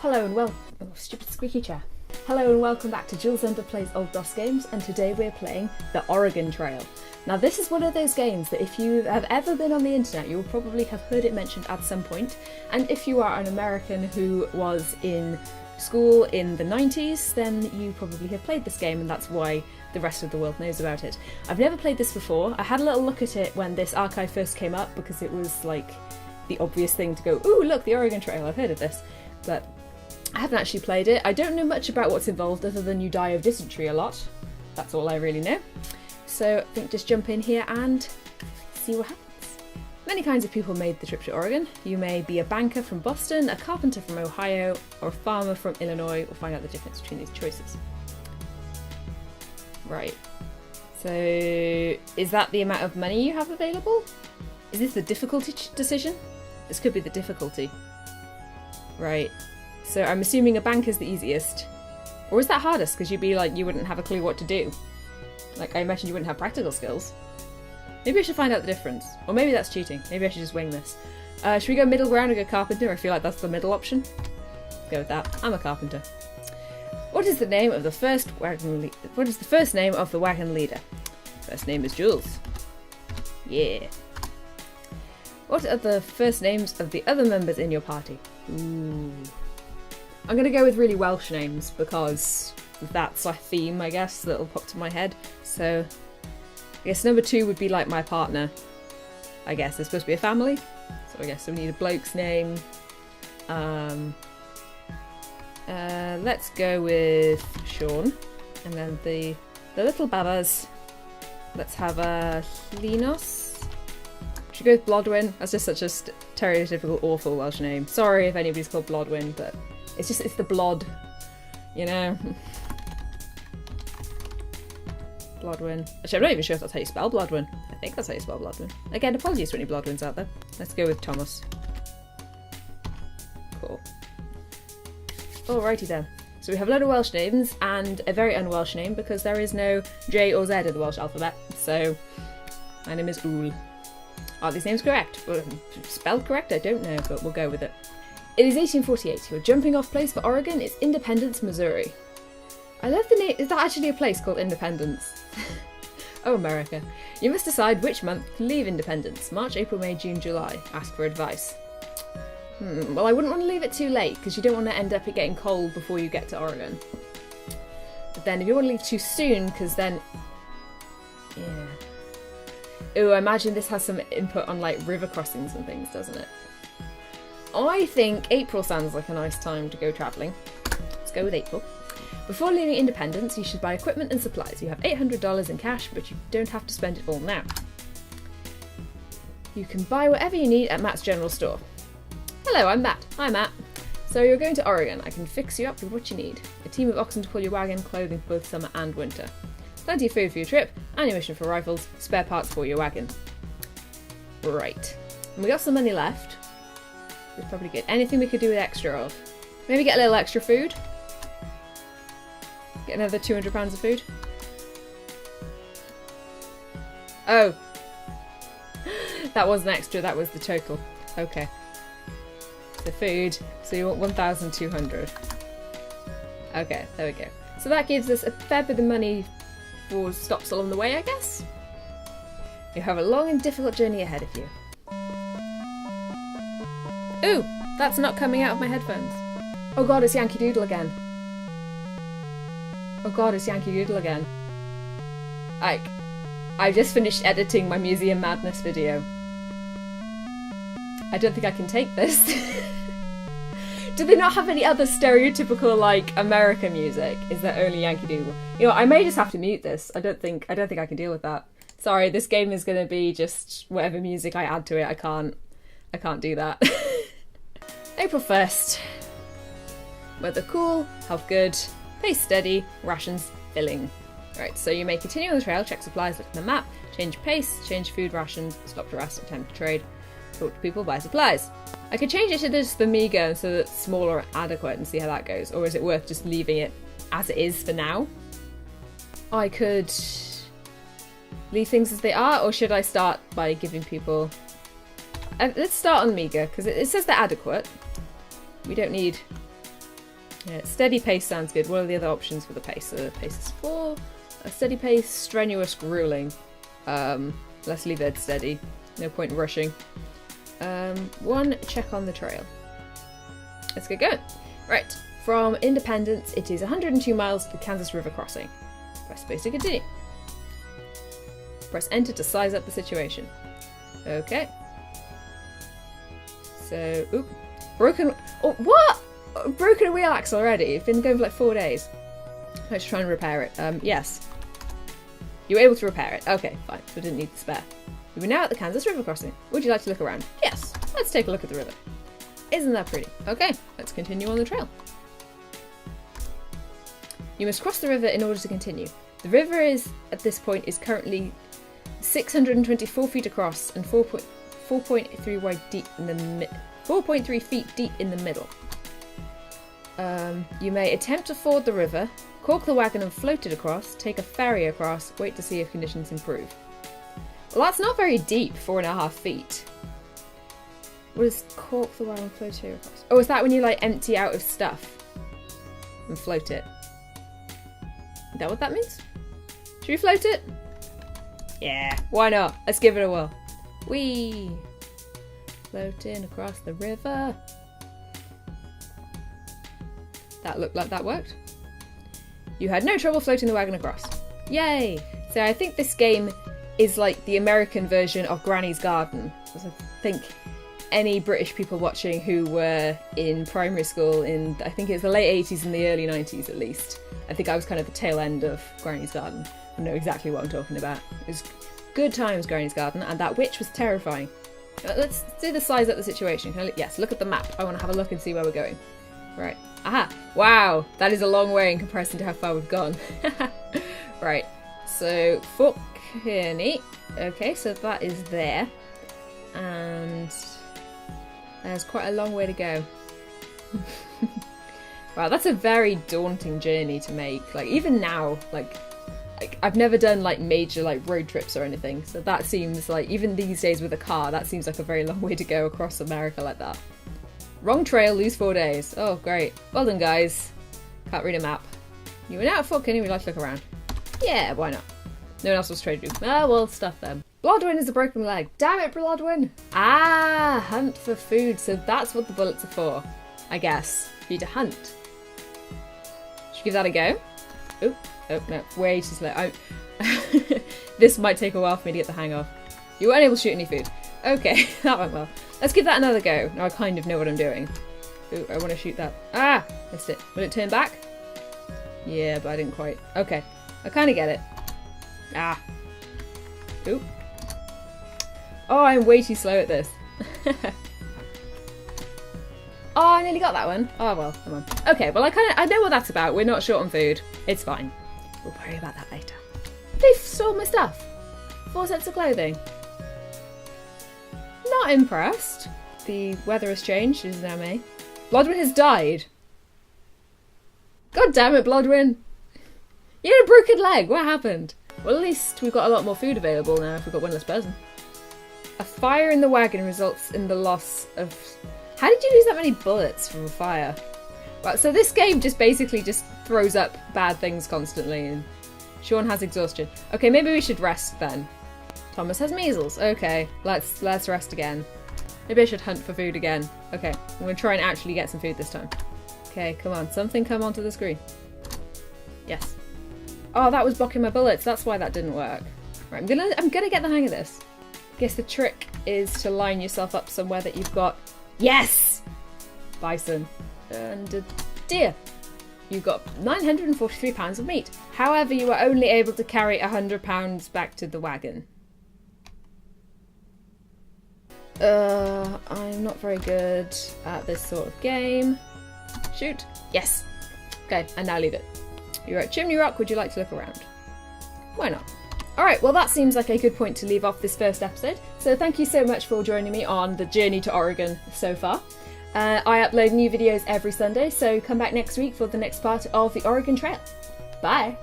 Hello and stupid squeaky chair. Hello and welcome back to Jules Ender Plays Old DOS Games, and today we're playing the Oregon Trail. Now this is one of those games that if you have ever been on the internet, you will probably have heard it mentioned at some point, and if you are an American who was in school in the 90s, then you probably have played this game, and that's why the rest of the world knows about it. I've never played this before. I had a little look at it when this archive first came up because it was like the obvious thing to go, ooh look, the Oregon Trail, I've heard of this, but I haven't actually played it. I don't know much about what's involved other than you die of dysentery a lot. That's all I really know. So I think just jump in here and see what happens. Many kinds of people made the trip to Oregon. You may be a banker from Boston, a carpenter from Ohio, or a farmer from Illinois. We'll find out the difference between these choices. Right. So is that the amount of money you have available? Is this the difficulty decision? This could be the difficulty. Right. So I'm assuming a bank is the easiest. Or is that hardest? Because you'd be like, you wouldn't have a clue what to do. Like, I imagine you wouldn't have practical skills. Maybe I should find out the difference. Or maybe that's cheating. Maybe I should just wing this. Should we go middle ground and go carpenter? I feel like that's the middle option. Go with that. I'm a carpenter. What is the name of the first wagon What is the first name of the wagon leader? First name is Jules. Yeah. What are the first names of the other members in your party? Ooh. I'm going to go with really Welsh names because that's a theme, I guess, that'll pop to my head. So I guess number 2 would be like my partner. I guess they're supposed to be a family. So I guess we need a bloke's name. Let's go with Sean. And then the little babas. Let's have a Linos. Should go with Blodwyn. That's just such a stereotypical awful Welsh name. Sorry if anybody's called Blodwyn, but it's the blood, you know. Blodwyn. Actually, I'm not even sure if that's how you spell Blodwyn. I think that's how you spell Blodwyn. Again, apologies to any Blodwyns out there. Let's go with Thomas. Cool. Alrighty then. So we have a load of Welsh names and a very un-Welsh name because there is no J or Z in the Welsh alphabet. So my name is Ool. Are these names correct? Well, spelled correct? I don't know, but we'll go with it. It is 1848. Your jumping off place for Oregon is Independence, Missouri. I love the name. Is that actually a place called Independence? Oh, America. You must decide which month to leave Independence. March, April, May, June, July. Ask for advice. Well, I wouldn't want to leave it too late because you don't want to end up it getting cold before you get to Oregon. But then if you want to leave too soon, because then... yeah. Ooh, I imagine this has some input on like river crossings and things, doesn't it? I think April sounds like a nice time to go travelling. Let's go with April. Before leaving Independence, you should buy equipment and supplies. You have $800 in cash, but you don't have to spend it all now. You can buy whatever you need at Matt's General Store. Hello, I'm Matt. Hi, Matt. So you're going to Oregon. I can fix you up with what you need. A team of oxen to pull your wagon, clothing for both summer and winter. Plenty of food for your trip, ammunition for rifles, spare parts for your wagon. Right. And we got some money left. It's probably good. Anything we could do with extra of? Maybe get a little extra food? Get another 200 pounds of food? Oh. That wasn't extra, that was the total. Okay. The food. So you want 1,200. Okay, there we go. So that gives us a fair bit of money for stops along the way, I guess? You have a long and difficult journey ahead of you. Ooh, that's not coming out of my headphones. Oh god, it's Yankee Doodle again. Oh god, it's Yankee Doodle again. I just finished editing my Museum Madness video. I don't think I can take this. Do they not have any other stereotypical, like, American music? Is there only Yankee Doodle? You know, I may just have to mute this. I don't think I can deal with that. Sorry, this game is gonna be just whatever music I add to it. I can't do that. April 1st. Weather cool, health good, pace steady, rations filling. Right, so you may continue on the trail, check supplies, look at the map, change pace, change food rations, stop to rest, attempt to trade, talk to people, buy supplies. I could change it to just the meager so that it's small or adequate and see how that goes, or is it worth just leaving it as it is for now? I could leave things as they are, or should I start by giving people... let's start on meager, because it says they're adequate. We don't need Yeah, steady pace sounds good. What are the other options for the pace? So the pace is 4. A steady pace, strenuous, grueling. Let's leave it steady. No point in rushing. 1, check on the trail. Let's get going. Right, from Independence, it is 102 miles to the Kansas River crossing. Press space to continue. Press enter to size up the situation. Okay. So, oop. Broken. Oh, what? Broken wheel axle already? It's been going for like 4 days. Let's try and repair it. Yes. You were able to repair it. Okay, fine. So I didn't need the spare. We are now at the Kansas River crossing. Would you like to look around? Yes. Let's take a look at the river. Isn't that pretty? Okay, let's continue on the trail. You must cross the river in order to continue. The river at this point, is currently 624 feet across and 4.3 wide deep in the 4.3 feet deep in the middle. You may attempt to ford the river, cork the wagon and float it across, take a ferry across, wait to see if conditions improve. Well, that's not very deep, 4.5 feet. What is cork the wagon and float it across? Oh, is that when you like empty out of stuff and float it? Is that what that means? Should we float it? Yeah, why not? Let's give it a whirl. Whee! Floating across the river. That looked like that worked. You had no trouble floating the wagon across. Yay! So I think this game is like the American version of Granny's Garden. Because I think any British people watching who were in primary school in, I think it was the late 80s and the early 90s at least. I think I was kind of the tail end of Granny's Garden. I know exactly what I'm talking about. It was good times, Granny's Garden, and that witch was terrifying. Let's do the size up the situation. Yes, look at the map. I want to have a look and see where we're going. Right. Aha! Wow! That is a long way in comparison to how far we've gone. Right. So, Fort Kearney. Okay, so that is there. And there's quite a long way to go. Wow, that's a very daunting journey to make. Like, even now, like I've never done like major like road trips or anything, so that seems like, even these days with a car, that seems like a very long way to go across America like that. Wrong trail, lose 4 days. Oh, great. Well done, guys. Can't read a map. You were now at Fort Kearney, we'd like to look around. Yeah, why not? No one else was trying to do. Ah, well, stuff them. Blodwyn is a broken leg. Damn it, Blodwyn! Ah, hunt for food. So that's what the bullets are for, I guess. For you to hunt. Should we give that a go? Oh, oh no, way too slow. This might take a while for me to get the hang of. You weren't able to shoot any food. Okay, that went well. Let's give that another go. Now I kind of know what I'm doing. Ooh, I want to shoot that. Ah, missed it. Will it turn back? Yeah, but I didn't quite. Okay, I kind of get it. Ah. Ooh. Oh, I'm way too slow at this. Oh, I nearly got that one. Oh well, come on. Okay, well I know what that's about. We're not short on food. It's fine. We'll worry about that later. They stole my stuff. 4 sets of clothing. Not impressed. The weather has changed. It is now May. Blodwyn has died. God damn it, Blodwyn. You had a broken leg. What happened? Well, at least we've got a lot more food available now if we've got one less person. A fire in the wagon results in the loss of... How did you lose that many bullets from a fire? Well, so this game just basically just throws up bad things constantly, and Sean has exhaustion. Okay, maybe we should rest then. Thomas has measles. Okay, let's rest again. Maybe I should hunt for food again. Okay, I'm going to try and actually get some food this time. Okay, come on. Something come onto the screen. Yes. Oh, that was blocking my bullets. That's why that didn't work. Right, I'm gonna get the hang of this. Guess the trick is to line yourself up somewhere that you've got... Yes! Bison. And a deer. You've got 943 pounds of meat. However, you were only able to carry 100 pounds back to the wagon. I'm not very good at this sort of game. Shoot. Yes. Okay, and now leave it. You're at Chimney Rock. Would you like to look around? Why not? Alright, well that seems like a good point to leave off this first episode. So thank you so much for joining me on the journey to Oregon so far. I upload new videos every Sunday, so come back next week for the next part of the Oregon Trail. Bye!